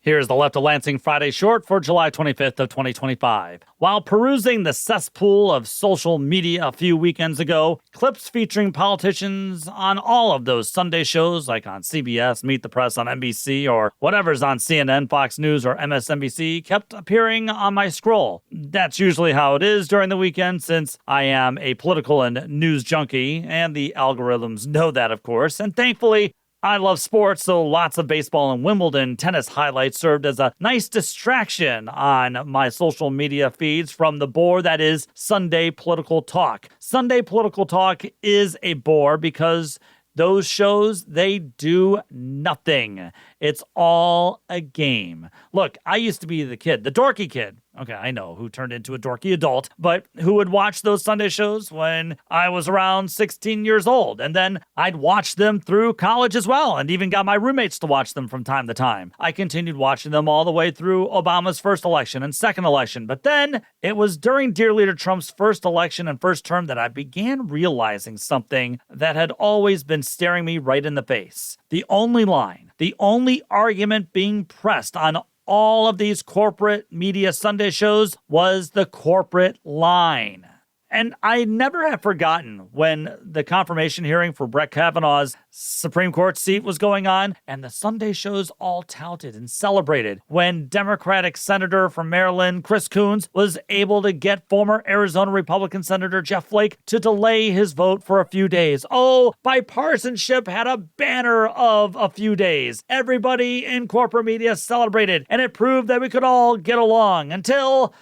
Here's the Left of Lansing Friday Short for July 25th of 2025. While perusing the cesspool of social media a few weekends ago, clips featuring politicians on all of those Sunday shows like on CBS, Meet the Press on NBC, or whatever's on CNN, Fox News, or MSNBC kept appearing on my scroll. That's usually how it is during the weekend since I am a political and news junkie, and the algorithms know that, of course, and thankfully, I love sports, so lots of baseball and Wimbledon tennis highlights served as a nice distraction on my social media feeds from the bore that is Sunday Political Talk. Sunday Political Talk is a bore because those shows, they do nothing. It's all a game. Look, I used to be the kid, the dorky kid. Okay, I know, who turned into a dorky adult, but who would watch those Sunday shows when I was around 16 years old. And then I'd watch them through college as well, and even got my roommates to watch them from time to time. I continued watching them all the way through Obama's first election and second election. But then it was during Dear Leader Trump's first election and first term that I began realizing something that had always been staring me right in the face. The only line, the only argument being pressed on all of these corporate media Sunday shows was the corporate line. And I never have forgotten when the confirmation hearing for Brett Kavanaugh's Supreme Court seat was going on, and the Sunday shows all touted and celebrated when Democratic Senator from Maryland, Chris Coons, was able to get former Arizona Republican Senator Jeff Flake to delay his vote for a few days. Oh, bipartisanship had a banner of a few days. Everybody in corporate media celebrated, and it proved that we could all get along until...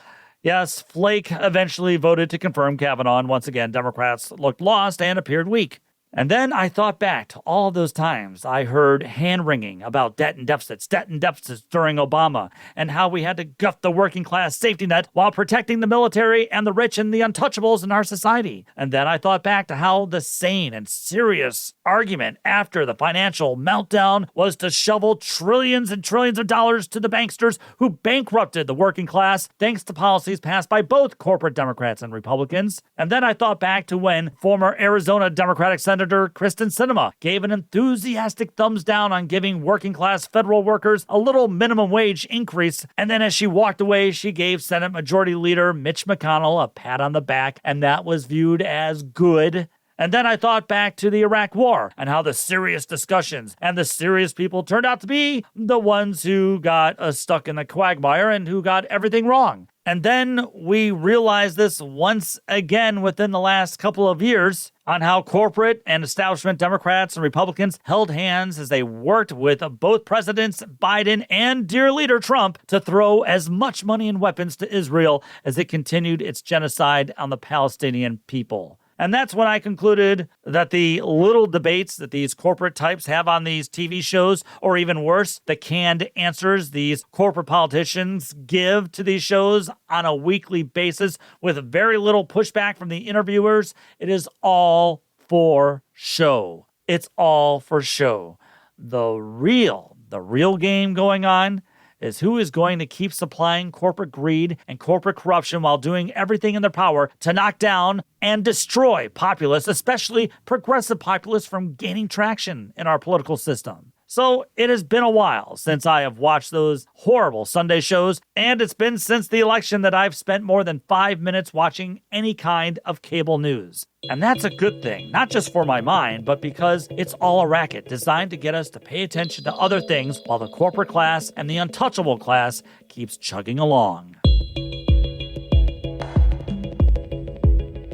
Yes, Flake eventually voted to confirm Kavanaugh, and once again, Democrats looked lost and appeared weak. And then I thought back to all of those times I heard hand-wringing about debt and deficits during Obama, and how we had to gut the working class safety net while protecting the military and the rich and the untouchables in our society. And then I thought back to how the sane and serious argument after the financial meltdown was to shovel trillions and trillions of dollars to the banksters who bankrupted the working class thanks to policies passed by both corporate Democrats and Republicans. And then I thought back to when former Arizona Democratic Senator Kristen Sinema gave an enthusiastic thumbs down on giving working-class federal workers a little minimum wage increase, and then as she walked away, she gave Senate Majority Leader Mitch McConnell a pat on the back, and that was viewed as good. And then I thought back to the Iraq War and how the serious discussions and the serious people turned out to be the ones who got stuck in the quagmire and who got everything wrong. And then we realized this once again within the last couple of years on how corporate and establishment Democrats and Republicans held hands as they worked with both Presidents Biden and Dear Leader Trump to throw as much money and weapons to Israel as it continued its genocide on the Palestinian people. And that's when I concluded that the little debates that these corporate types have on these TV shows, or even worse, the canned answers these corporate politicians give to these shows on a weekly basis with very little pushback from the interviewers, it is all for show. It's all for show. The real game going on is who is going to keep supplying corporate greed and corporate corruption while doing everything in their power to knock down and destroy populists, especially progressive populists, from gaining traction in our political system. So it has been a while since I have watched those horrible Sunday shows, and it's been since the election that I've spent more than 5 minutes watching any kind of cable news. And that's a good thing, not just for my mind, but because it's all a racket designed to get us to pay attention to other things while the corporate class and the untouchable class keeps chugging along.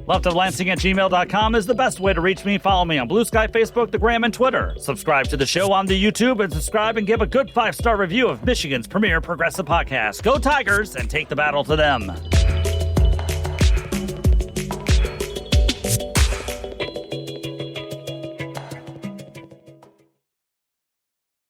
leftoflansing@gmail.com is the best way to reach me. Follow me on Blue Sky, Facebook, the Gram, and Twitter. Subscribe to the show on the YouTube, and subscribe and give a good 5-star review of Michigan's premier progressive podcast. Go Tigers, and take the battle to them.